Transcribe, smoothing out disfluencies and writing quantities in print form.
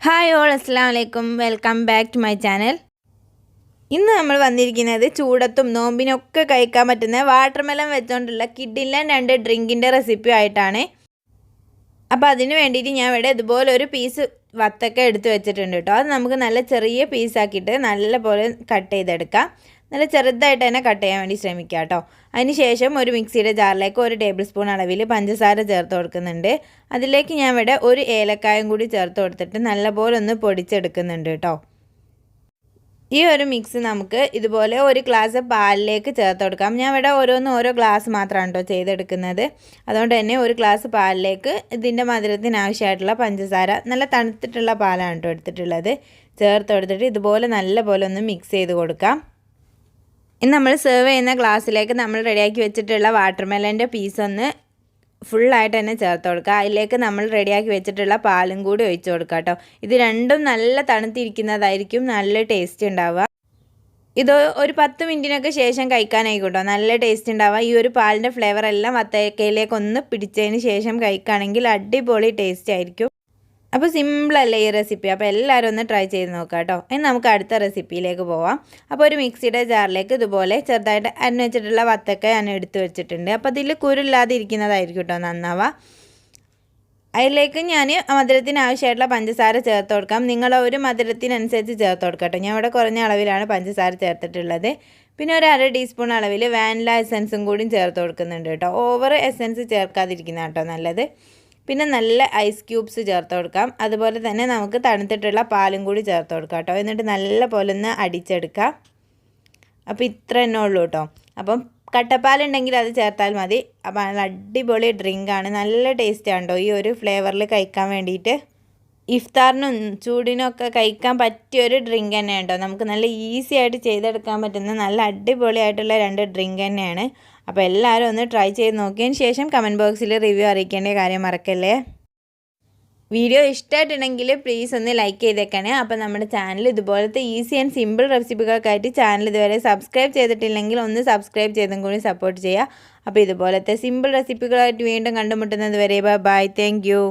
Hi all, അസ്സലാമു അലൈക്കും. Welcome back to my channel. ഇന്ന് നമ്മൾ വന്നിരിക്കുന്നത് ചൂടത്തും നോമ്പിനൊക്കെ കഴിക്കാൻ പറ്റുന്ന വാട്ടർമെലൺ വെച്ചുകൊണ്ടുള്ള കിഡിലൻ 2 ഡ്രിങ്കിൻ്റെ റെസിപ്പി ആയിട്ടാണ്. അപ്പോൾ അതിന് വേണ്ടിയിട്ട് ഞാൻ ഇവിടെ ഇതുപോലെ ഒരു പീസ് വത്തക്ക എടുത്ത് വെച്ചിട്ടുണ്ട് കേട്ടോ. അത് നമുക്ക് നല്ല ചെറിയ പീസാക്കിയിട്ട് നല്ല പോലെ കട്ട് ചെയ്തെടുക്കാം. നല്ല ചെറുതായിട്ട് തന്നെ കട്ട് ചെയ്യാൻ വേണ്ടി ശ്രമിക്കുക കേട്ടോ. അതിന് ശേഷം ഒരു മിക്സിയുടെ ജാറിലേക്ക് 1 ടേബിൾ സ്പൂൺ അളവിൽ പഞ്ചസാര ചേർത്ത് കൊടുക്കുന്നുണ്ട്. അതിലേക്ക് ഞാൻ ഇവിടെ ഒരു ഏലക്കായും കൂടി ചേർത്ത് കൊടുത്തിട്ട് നല്ലപോലെ ഒന്ന് പൊടിച്ചെടുക്കുന്നുണ്ട് കേട്ടോ. ഈ ഒരു മിക്സ് നമുക്ക് ഇതുപോലെ ഒരു ഗ്ലാസ് പാലിലേക്ക് ചേർത്ത് കൊടുക്കാം. ഞാൻ ഇവിടെ ഓരോ ഗ്ലാസ് മാത്രമാണ് കേട്ടോ ചെയ്തെടുക്കുന്നത്. അതുകൊണ്ട് തന്നെ ഒരു ഗ്ലാസ് പാലിലേക്ക് ഇതിൻ്റെ മധുരത്തിന് ആവശ്യമായിട്ടുള്ള പഞ്ചസാര, നല്ല തണുത്തിട്ടുള്ള പാലാണ് കേട്ടോ എടുത്തിട്ടുള്ളത്, ചേർത്ത് കൊടുത്തിട്ട് ഇതുപോലെ നല്ല പോലെ ഒന്ന് മിക്സ് ചെയ്ത് കൊടുക്കാം. ഇനി നമ്മൾ സെർവ് ചെയ്യുന്ന ഗ്ലാസ്സിലേക്ക് നമ്മൾ റെഡിയാക്കി വെച്ചിട്ടുള്ള വാട്ടർമെലൻ്റെ പീസ് ഒന്ന് ഫുള്ളായിട്ട് തന്നെ ചേർത്ത് കൊടുക്കുക. അതിലേക്ക് നമ്മൾ റെഡിയാക്കി വെച്ചിട്ടുള്ള പാലും കൂടി ഒഴിച്ച് കൊടുക്കുക കേട്ടോ. ഇത് രണ്ടും നല്ല തണുത്തിരിക്കുന്നതായിരിക്കും നല്ല ടേസ്റ്റ് ഉണ്ടാവുക. ഇത് ഒരു 10 മിനിറ്റിനൊക്കെ ശേഷം കഴിക്കാനായിക്കോട്ടോ നല്ല ടേസ്റ്റ് ഉണ്ടാവുക. ഈ ഒരു പാലിൻ്റെ ഫ്ലേവർ എല്ലാം വത്തക്കയിലേക്ക് ഒന്ന് പിടിച്ചതിന് ശേഷം കഴിക്കുകയാണെങ്കിൽ അടിപൊളി ടേസ്റ്റ് ആയിരിക്കും. അപ്പോൾ സിമ്പിളല്ലേ ഈ റെസിപ്പി. അപ്പോൾ എല്ലാവരും ഒന്ന് ട്രൈ ചെയ്ത് നോക്കാം കേട്ടോ. ഇനി നമുക്ക് അടുത്ത റെസിപ്പിയിലേക്ക് പോവാം. അപ്പോൾ ഒരു മിക്സിയുടെ ജാറിലേക്ക് ഇതുപോലെ ചെറുതായിട്ട് അരിഞ്ഞ് വെച്ചിട്ടുള്ള വത്തക്ക ഞാൻ എടുത്ത് വെച്ചിട്ടുണ്ട്. അപ്പോൾ ഇതിൽ കുരുല്ലാതെ ഇരിക്കുന്നതായിരിക്കും കേട്ടോ നന്നാവുക. അതിലേക്ക് ഞാൻ മധുരത്തിന് ആവശ്യമായിട്ടുള്ള പഞ്ചസാര ചേർത്ത് കൊടുക്കാം. നിങ്ങൾ ഒരു മധുരത്തിനനുസരിച്ച് ചേർത്ത് കൊടുക്കാം കേട്ടോ. ഞാൻ ഇവിടെ കുറഞ്ഞ അളവിലാണ് പഞ്ചസാര ചേർത്തിട്ടുള്ളത്. പിന്നെ ഒരു 1/2 ടീസ്പൂൺ അളവിൽ വാനില എസൻസും കൂടി ചേർത്ത് കൊടുക്കുന്നുണ്ട് കേട്ടോ. ഓവർ എസൻസ് ചേർക്കാതിരിക്കുന്ന കേട്ടോ നല്ലത്. പിന്നെ നല്ല ഐസ് ക്യൂബ്സ് ചേർത്ത് കൊടുക്കാം. അതുപോലെ തന്നെ നമുക്ക് തണുത്തിട്ടുള്ള പാലും കൂടി ചേർത്ത് കൊടുക്കാം കേട്ടോ. എന്നിട്ട് നല്ല പോലെ ഒന്ന് അടിച്ചെടുക്കാം. അപ്പോൾ ഇത്ര തന്നെ ഉള്ളൂ കേട്ടോ. അപ്പം കട്ടപ്പാലുണ്ടെങ്കിൽ അത് ചേർത്താൽ മതി. അപ്പോൾ നല്ല അടിപൊളി ഡ്രിങ്കാണ്, നല്ല ടേസ്റ്റാണ് കേട്ടോ ഈ ഒരു ഫ്ലേവറിൽ കഴിക്കാൻ വേണ്ടിയിട്ട്. ഇഫ്താറിനും ചൂടിനൊക്കെ കഴിക്കാൻ പറ്റിയൊരു ഡ്രിങ്ക് തന്നെയാണ് കേട്ടോ. നമുക്ക് നല്ല ഈസി ആയിട്ട് ചെയ്തെടുക്കാൻ പറ്റുന്ന നല്ല അടിപൊളിയായിട്ടുള്ള 2 ഡ്രിങ്ക് തന്നെയാണ്. അപ്പോൾ എല്ലാവരും ഒന്ന് ട്രൈ ചെയ്ത് നോക്കിയതിന് ശേഷം കമൻറ്റ് ബോക്സിൽ റിവ്യൂ അറിയിക്കേണ്ട കാര്യം മറക്കല്ലേ. വീഡിയോ ഇഷ്ടമായിട്ടുണ്ടെങ്കിൽ പ്ലീസ് ഒന്ന് ലൈക്ക് ചെയ്തേക്കണേ. അപ്പോൾ നമ്മുടെ ചാനൽ ഇതുപോലത്തെ ഈസി ആൻഡ് സിമ്പിൾ റെസിപ്പികൾക്കായിട്ട് ചാനൽ ഇതുവരെ സബ്സ്ക്രൈബ് ചെയ്തിട്ടില്ലെങ്കിൽ ഒന്ന് സബ്സ്ക്രൈബ് ചെയ്തും കൂടി സപ്പോർട്ട് ചെയ്യുക. അപ്പോൾ ഇതുപോലത്തെ സിമ്പിൾ റെസിപ്പികളായിട്ട് വീണ്ടും കണ്ടുമുട്ടുന്നത് വരെ ബൈ. Thank you.